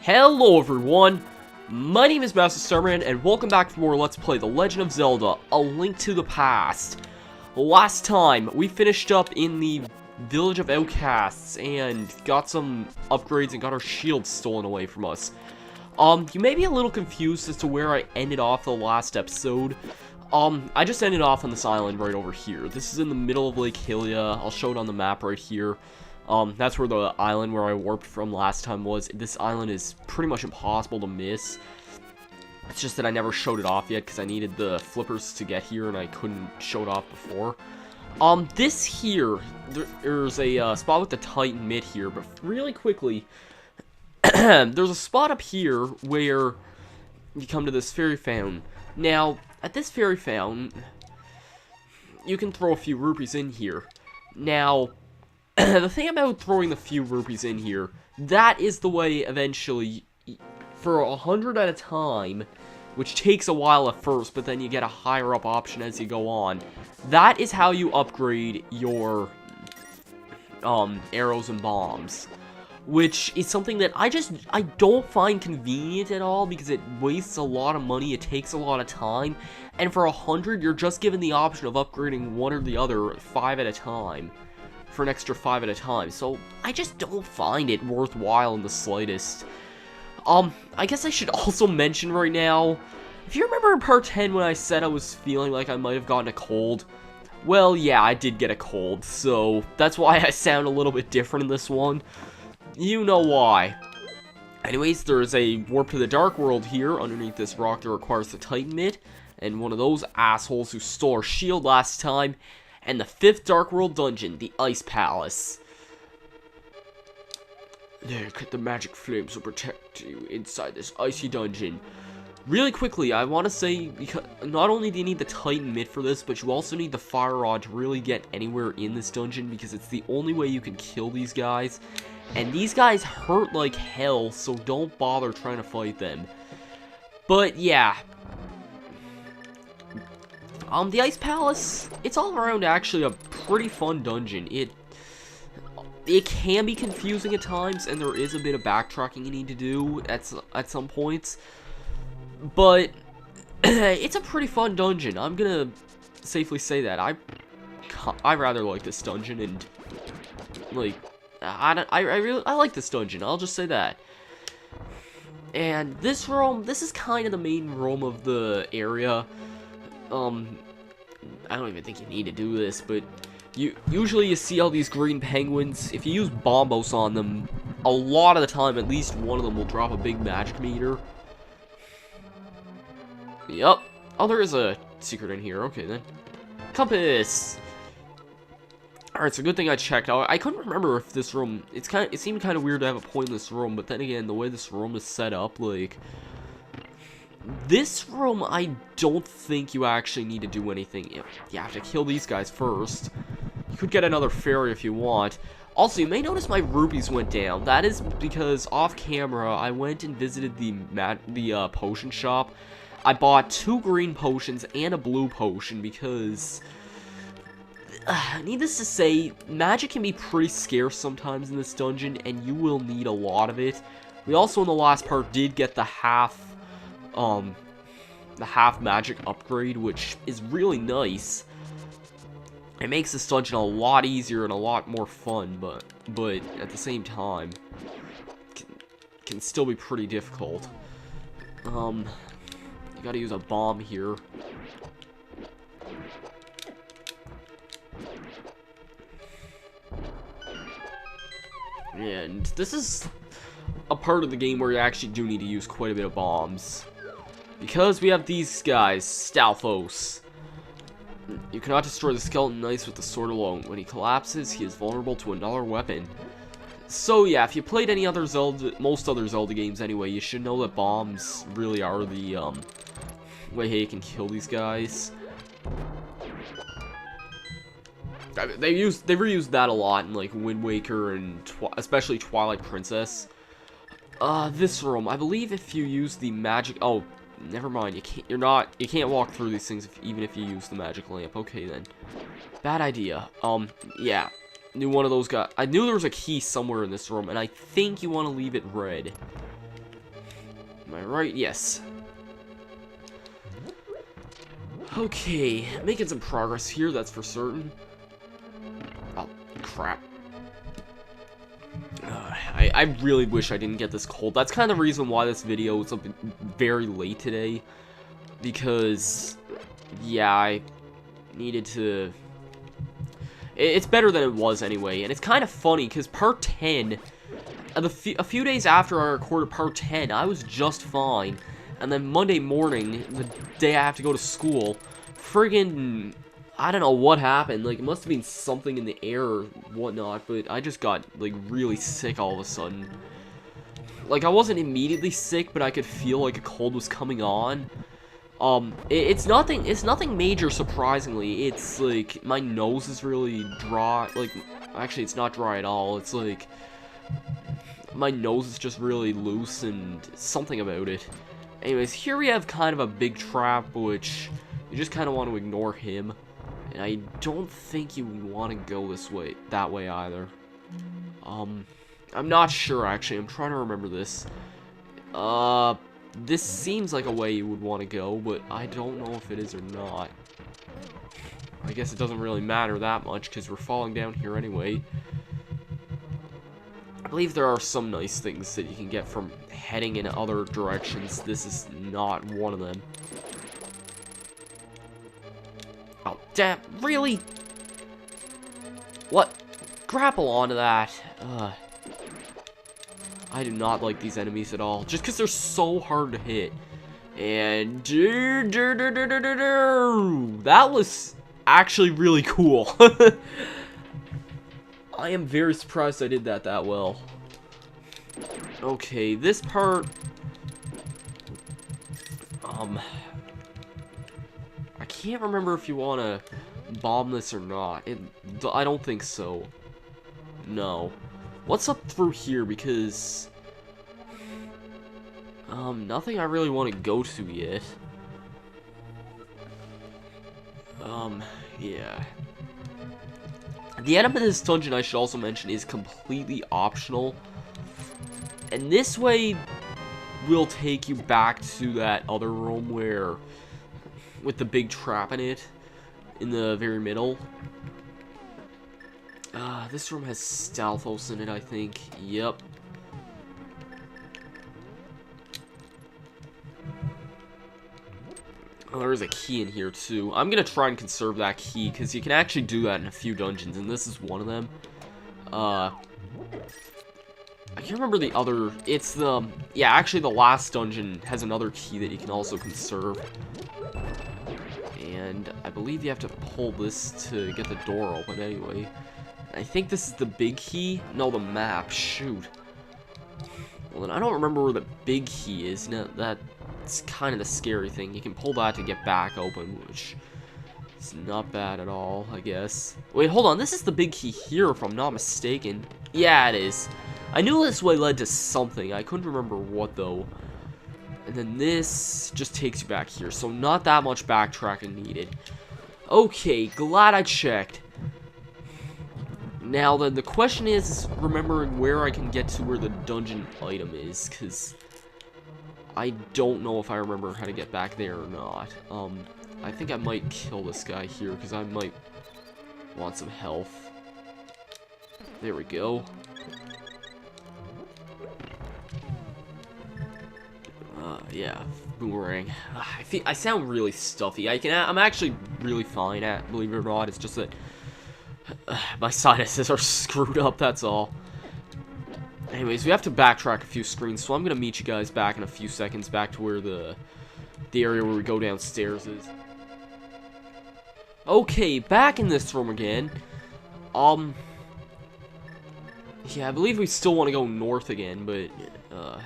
Hello everyone, my name is Masterstarman, and welcome back for more Let's Play The Legend of Zelda, A Link to the Past. Last time, we finished up in the Village of Outcasts, and got some upgrades and got our shields stolen away from us. You may be a little confused as to where I ended off the last episode. I just ended off on this island right over here. This is in the middle of Lake Hylia. I'll show it on the map right here. That's where the island where I warped from last time was. This island is pretty much impossible to miss. It's just that I never showed it off yet because I needed the flippers to get here and I couldn't show it off before. This here, there's a spot with the Titan Mitt here, but really quickly, there's a spot up here where you come to this fairy fountain. Now, at this fairy fountain, you can throw a few rupees in here. Now, the thing about throwing the few rupees in here, that is the way eventually, for 100 at a time, which takes a while at first, but then you get a higher up option as you go on. That is how you upgrade your arrows and bombs, which is something that I don't find convenient at all because it wastes a lot of money, it takes a lot of time, and for 100 you're just given the option of upgrading one or the other 5 at a time. For an extra 5 at a time, so I just don't find it worthwhile in the slightest. I guess I should also mention right now, if you remember in part 10 when I said I was feeling like I might have gotten a cold, well, yeah, I did get a cold, so that's why I sound a little bit different in this one. You know why. Anyways, there's a warp to the Dark World here, underneath this rock that requires the Titan Mitt, and one of those assholes who stole our shield last time, and the 5th Dark World dungeon, the Ice Palace. The magic flames will protect you inside this icy dungeon. Really quickly, I want to say, because not only do you need the Titan Mitt for this, but you also need the Fire Rod to really get anywhere in this dungeon, because it's the only way you can kill these guys. And these guys hurt like hell, so don't bother trying to fight them. But yeah. The Ice Palace, it's all around actually a pretty fun dungeon. It can be confusing at times, and there is a bit of backtracking you need to do at some points. But it's a pretty fun dungeon. I'm gonna safely say that. I rather like this dungeon, and like I like this dungeon. I'll just say that. And this room, this is kind of the main room of the area. I don't even think you need to do this, but usually you see all these green penguins. If you use bombos on them, a lot of the time, at least one of them will drop a big magic meter. Yup. Oh, there is a secret in here. Okay, then. Compass! Alright, so good thing I checked out. I couldn't remember if this room... It seemed kind of weird to have a pointless room, but then again, the way this room is set up, like... This room, I don't think you actually need to do anything. You have to kill these guys first. You could get another fairy if you want. Also, you may notice my rupees went down. That is because off camera, I went and visited the potion shop. I bought 2 green potions and a blue potion because... needless to say, magic can be pretty scarce sometimes in this dungeon, and you will need a lot of it. We also, in the last part, did get the half magic upgrade, which is really nice. It makes this dungeon a lot easier and a lot more fun, but at the same time, can still be pretty difficult. You gotta use a bomb here. And this is a part of the game where you actually do need to use quite a bit of bombs. Because we have these guys, Stalfos. You cannot destroy the skeleton knights with the sword alone. When he collapses, he is vulnerable to another weapon. So yeah, if you played any other most other Zelda games anyway, you should know that bombs really are the way you can kill these guys. They reused that a lot in like Wind Waker and especially Twilight Princess. This room, I believe if you use the magic, oh, never mind, you can't walk through these things even if you use the magic lamp. Okay then. Bad idea. Yeah. Knew one of those guys. I knew there was a key somewhere in this room, and I think you want to leave it red. Am I right? Yes. Okay, making some progress here, that's for certain. Oh, crap. I really wish I didn't get this cold. That's kind of the reason why this video is very late today. Because, yeah, I needed to... It's better than it was anyway. And it's kind of funny, because part 10... a few days after I recorded part 10, I was just fine. And then Monday morning, the day I have to go to school, friggin', I don't know what happened. Like, it must have been something in the air or whatnot, but I just got, like, really sick all of a sudden. Like, I wasn't immediately sick, but I could feel like a cold was coming on. It's nothing major, surprisingly. It's, like, my nose is really dry. Like, actually, it's not dry at all. It's, like... my nose is just really loose and something about it. Anyways, here we have kind of a big trap, which you just kind of want to ignore him. And I don't think you want to go that way either. I'm not sure actually. I'm trying to remember this. This seems like a way you would want to go, but I don't know if it is or not. I guess it doesn't really matter that much because we're falling down here anyway. I believe there are some nice things that you can get from heading in other directions. This is not one of them. Oh, damn, really? What? Grapple onto that. I do not like these enemies at all, just because they're so hard to hit. And that was actually really cool. I am very surprised I did that well. Okay, this part... I can't remember if you want to bomb this or not. I don't think so. No. What's up through here? Because... nothing I really want to go to yet. Yeah. The end of this dungeon, I should also mention, is completely optional. And this way will take you back to that other room where... with the big trap in it. In the very middle. This room has Stalthos in it, I think. Yep. Oh, there's a key in here, too. I'm gonna try and conserve that key, because you can actually do that in a few dungeons, and this is one of them. I can't remember the other... It's the... Yeah, actually, the last dungeon has another key that you can also conserve. And I believe you have to pull this to get the door open anyway. I think this is the big key. No, the map. Shoot. Well, then I don't remember where the big key is. No, that's kind of the scary thing. You can pull that to get back open, which is not bad at all, I guess. Wait, hold on. This is the big key here, if I'm not mistaken. Yeah, it is. I knew this way led to something. I couldn't remember what, though. And then this just takes you back here, so not that much backtracking needed. Okay, glad I checked. Now, then, the question is remembering where I can get to where the dungeon item is, because I don't know if I remember how to get back there or not. I think I might kill this guy here, because I might want some health. There we go. Yeah, boomerang. I sound really stuffy. I'm actually really fine at, believe it or not. It's just that my sinuses are screwed up, that's all. Anyways, we have to backtrack a few screens, so I'm gonna meet you guys back in a few seconds, back to where the area where we go downstairs is. Okay, back in this room again. Yeah, I believe we still want to go north again, but,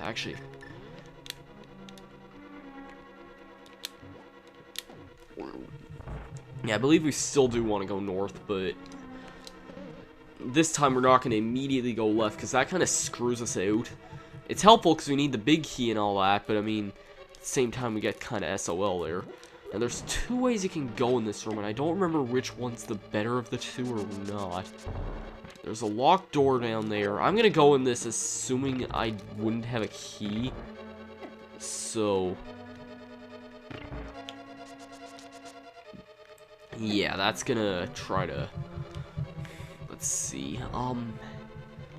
actually... Yeah, I believe we still do want to go north, but this time we're not going to immediately go left, because that kind of screws us out. It's helpful because we need the big key and all that, but I mean, at the same time we get kind of SOL there. And there's two ways you can go in this room, and I don't remember which one's the better of the two or not. There's a locked door down there. I'm going to go in this assuming I wouldn't have a key. So yeah, that's gonna try to, let's see,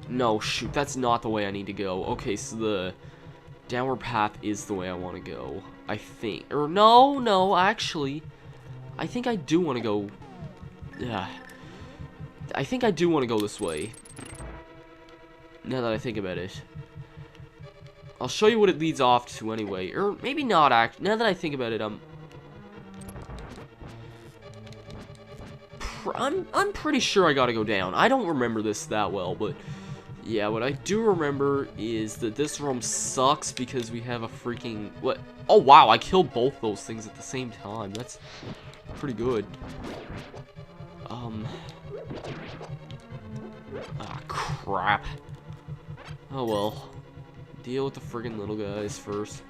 no, shoot, that's not the way I need to go. Okay, so the downward path is the way I want to go, I think. Or no, actually, I think I do want to go, yeah, I think I do want to go this way, now that I think about it. I'll show you what it leads off to anyway, or maybe not, now that I think about it, I'm pretty sure I gotta go down. I don't remember this that well, but yeah, what I do remember is that this room sucks because we have a freaking, what? Oh wow, I killed both those things at the same time. That's pretty good. Ah, crap. Oh well. Deal with the friggin' little guys first.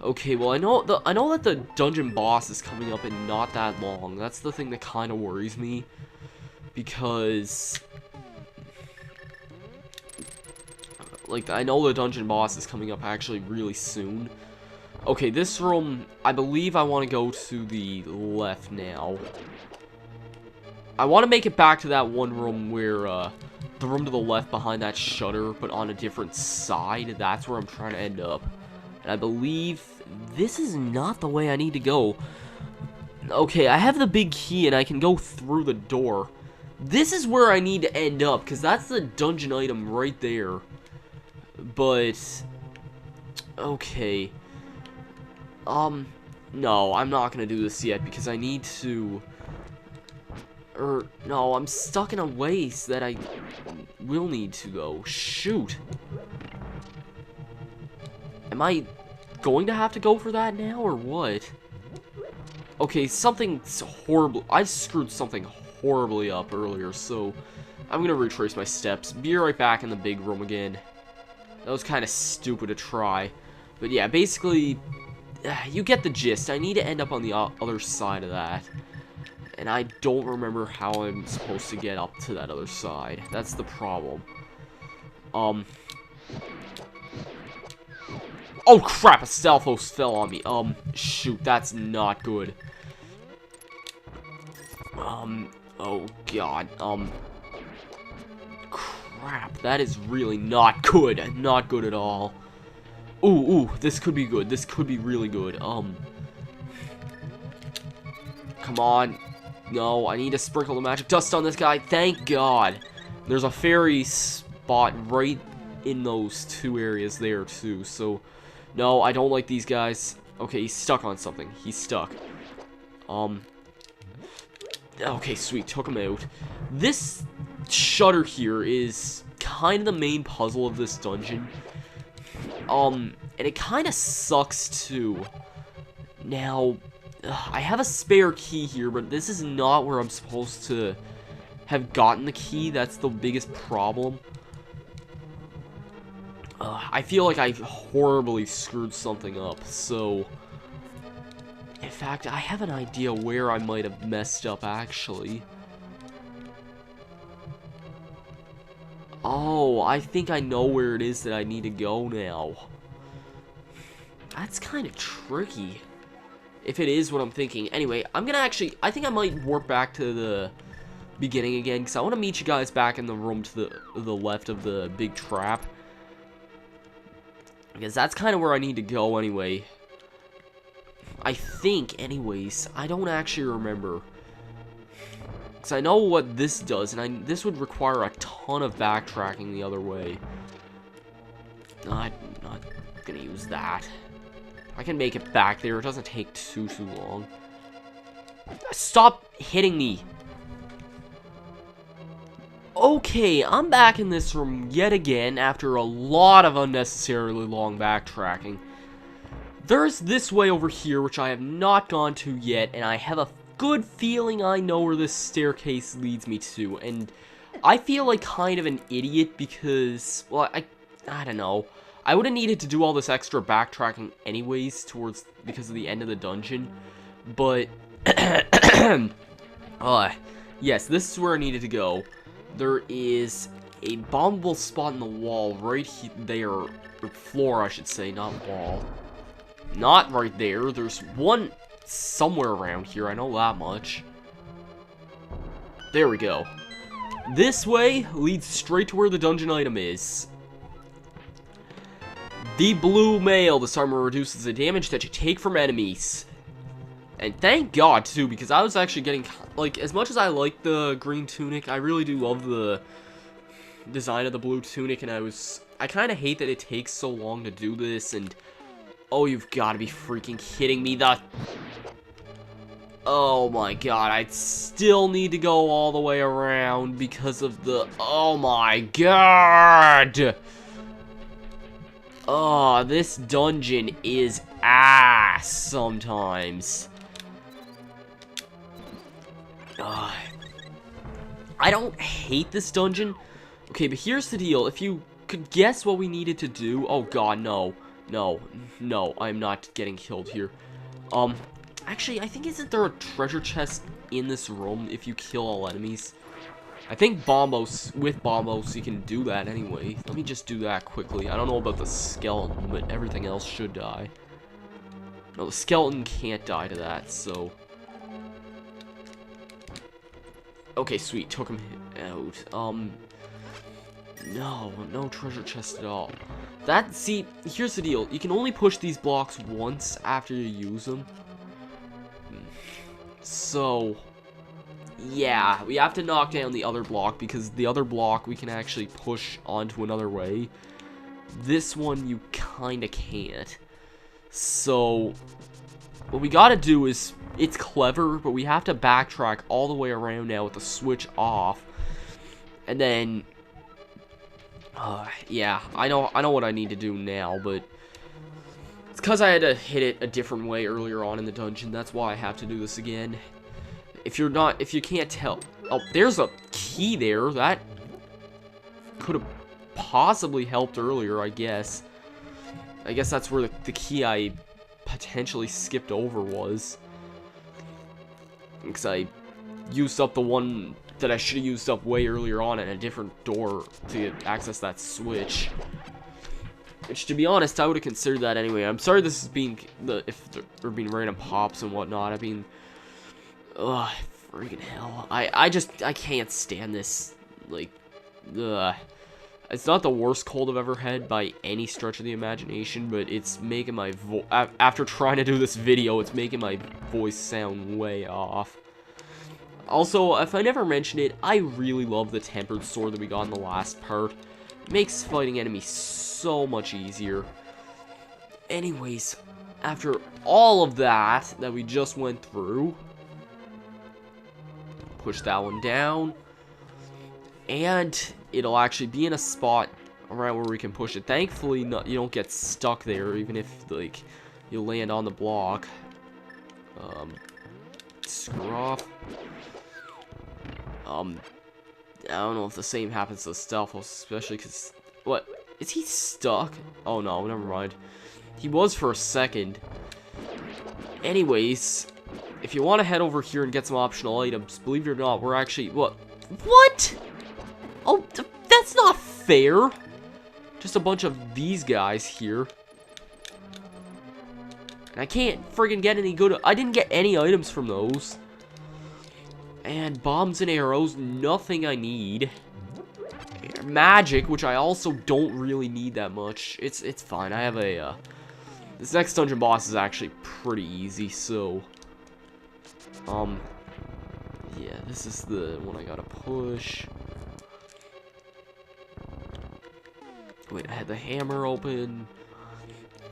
Okay, well I know that the dungeon boss is coming up in not that long. That's the thing that kind of worries me, because like I know the dungeon boss is coming up actually really soon. Okay, this room, I believe I want to go to the left now. I want to make it back to that one room where the room to the left behind that shutter, but on a different side. That's where I'm trying to end up. And I believe this is not the way I need to go. Okay, I have the big key and I can go through the door. This is where I need to end up, because that's the dungeon item right there. But okay. No, I'm not gonna do this yet, because I need to... no, I'm stuck in a ways that I will need to go. Shoot. Am I going to have to go for that now, or what? Okay, something's horrible. I screwed something horribly up earlier, so I'm gonna retrace my steps. Be right back in the big room again. That was kind of stupid to try. But yeah, basically, you get the gist. I need to end up on the other side of that. And I don't remember how I'm supposed to get up to that other side. That's the problem. Oh crap, a Stalfos fell on me. Shoot, that's not good. Oh god, crap, that is really not good. Not good at all. Ooh, this could be good. This could be really good. Come on. No, I need to sprinkle the magic dust on this guy. Thank God. There's a fairy spot right in those two areas there, too. So, no, I don't like these guys. Okay, he's stuck on something. He's stuck. Okay, sweet. Took him out. This shutter here is kind of the main puzzle of this dungeon. And it kind of sucks, too. Now... I have a spare key here, but this is not where I'm supposed to have gotten the key. That's the biggest problem. I feel like I horribly screwed something up, so... In fact, I have an idea where I might have messed up, actually. Oh, I think I know where it is that I need to go now. That's kind of tricky. If it is what I'm thinking. Anyway, I'm gonna actually... I think I might warp back to the beginning again, because I want to meet you guys back in the room to the left of the big trap. Because that's kind of where I need to go anyway. I think, anyways. I don't actually remember. Because I know what this does, and this would require a ton of backtracking the other way. I'm not gonna use that. I can make it back there. It doesn't take too long. Stop hitting me. Okay, I'm back in this room yet again after a lot of unnecessarily long backtracking. There's this way over here, which I have not gone to yet, and I have a good feeling I know where this staircase leads me to. And I feel like kind of an idiot because, well, I don't know. I would have needed to do all this extra backtracking anyways because of the end of the dungeon. But, yes, this is where I needed to go. There is a bombable spot in the wall right there, or floor I should say, not wall. Not right there, there's one somewhere around here, I know that much. There we go. This way leads straight to where the dungeon item is. The blue mail. This armor reduces the damage that you take from enemies. And thank God, too, because I was actually getting, like, as much as I like the green tunic, I really do love the design of the blue tunic, and I kind of hate that it takes so long to do this, and, oh, you've got to be freaking kidding me, oh my God, I still need to go all the way around because of the, oh my God! Oh, this dungeon is ass sometimes. I don't hate this dungeon. Okay, but here's the deal. If you could guess what we needed to do... Oh, God, no. No. No, I'm not getting killed here. Actually, I think isn't there a treasure chest in this room if you kill all enemies? I think with bombos, you can do that anyway. Let me just do that quickly. I don't know about the skeleton, but everything else should die. No, the skeleton can't die to that, so... Okay, sweet. Took him out. No treasure chest at all. See, here's the deal. You can only push these blocks once after you use them. So, yeah, we have to knock down the other block because the other block we can actually push onto another way. This one you kinda can't. So, what we gotta do is, it's clever, but we have to backtrack all the way around now with the switch off. And then, yeah, I know what I need to do now, but it's because I had to hit it a different way earlier on in the dungeon. That's why I have to do this again. If you can't tell, oh, there's a key there. That could have possibly helped earlier, I guess. I guess that's where the key I potentially skipped over was. Because I used up the one that I should have used up way earlier on at a different door to access that switch. Which, to be honest, I would have considered that anyway. I'm sorry this is being, if there are being random pops and whatnot. I mean, ugh, freaking hell. I can't stand this, like, ugh. It's not the worst cold I've ever had by any stretch of the imagination, but it's making my after trying to do this video, it's making my voice sound way off. Also, if I never mentioned it, I really love the tempered sword that we got in the last part. It makes fighting enemies so much easier. Anyways, after all of that we just went through, push that one down, and it'll actually be in a spot around where we can push it. Thankfully, you don't get stuck there, even if, like, you land on the block. Screw off. I don't know if the same happens to Stealth, especially because... What? Is he stuck? Oh, no, never mind. He was for a second. Anyways, if you want to head over here and get some optional items, believe it or not, we're actually... What? Oh, that's not fair. Just a bunch of these guys here. And I can't friggin' get any good... I didn't get any items from those. And bombs and arrows, nothing I need. Magic, which I also don't really need that much. It's fine. I have a... This next dungeon boss is actually pretty easy, so... Yeah, this is the one I gotta push. Wait, I had the hammer open.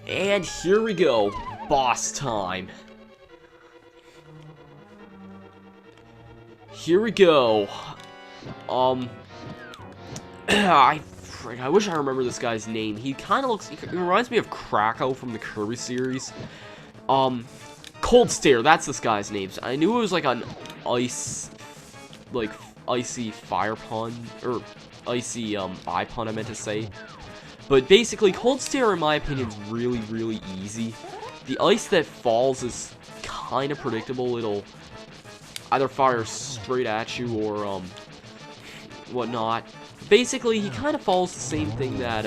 And here we go. Boss time. Here we go. I wish I remember this guy's name. He kind of looks... He reminds me of Krakow from the Kirby series. Cold Stare, that's this guy's name. I knew it was like an ice... Like, icy fire pun. Or icy, eye pun, I meant to say. But basically, Cold Stare, in my opinion, is really, really easy. The ice that falls is kind of predictable. It'll either fire straight at you or, whatnot. Basically, he kind of follows the same thing that,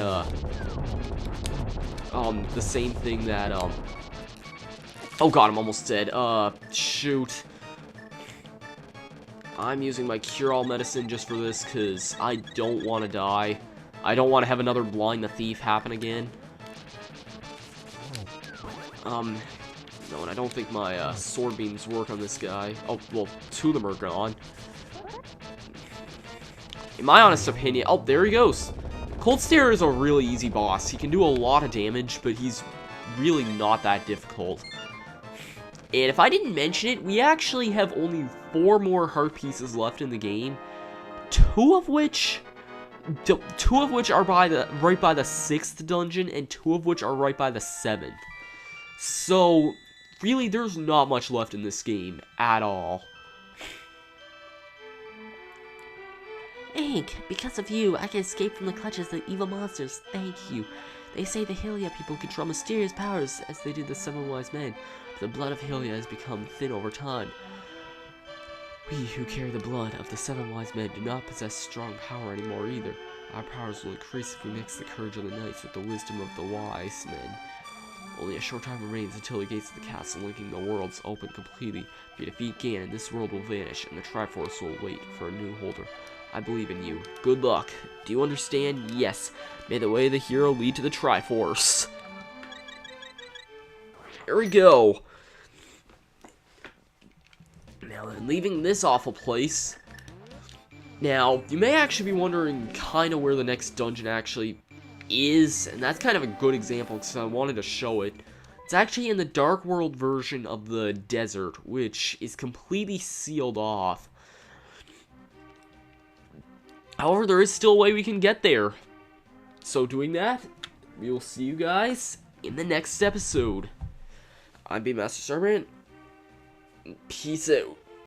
oh god, I'm almost dead. Shoot. I'm using my cure-all medicine just for this, because I don't want to die. I don't want to have another Blind the Thief happen again. No, and I don't think my, sword beams work on this guy. Oh, well, 2 of them are gone. In my honest opinion, oh, there he goes. Cold Stare is a really easy boss. He can do a lot of damage, but he's really not that difficult. And if I didn't mention it, we actually have only 4 more heart pieces left in the game. Two of which are right by the 6th dungeon, and 2 of which are right by the 7th. So, really, there's not much left in this game at all. Hank, because of you, I can escape from the clutches of the evil monsters. Thank you. They say the Hylia people control mysterious powers, as they did the 7 wise men. But the blood of Hylia has become thin over time. We who carry the blood of the 7 wise men do not possess strong power anymore either. Our powers will increase if we mix the courage of the knights with the wisdom of the wise men. Only a short time remains until the gates of the castle linking the worlds open completely. If you defeat Ganon, this world will vanish, and the Triforce will wait for a new holder. I believe in you. Good luck. Do you understand? Yes. May the way of the hero lead to the Triforce. There we go. Now then, leaving this awful place. Now, you may actually be wondering kind of where the next dungeon actually is, and that's kind of a good example because I wanted to show it. It's actually in the Dark World version of the desert, which is completely sealed off. However, there is still a way we can get there. So doing that, we will see you guys in the next episode. I'm Masterstarman. Peace out.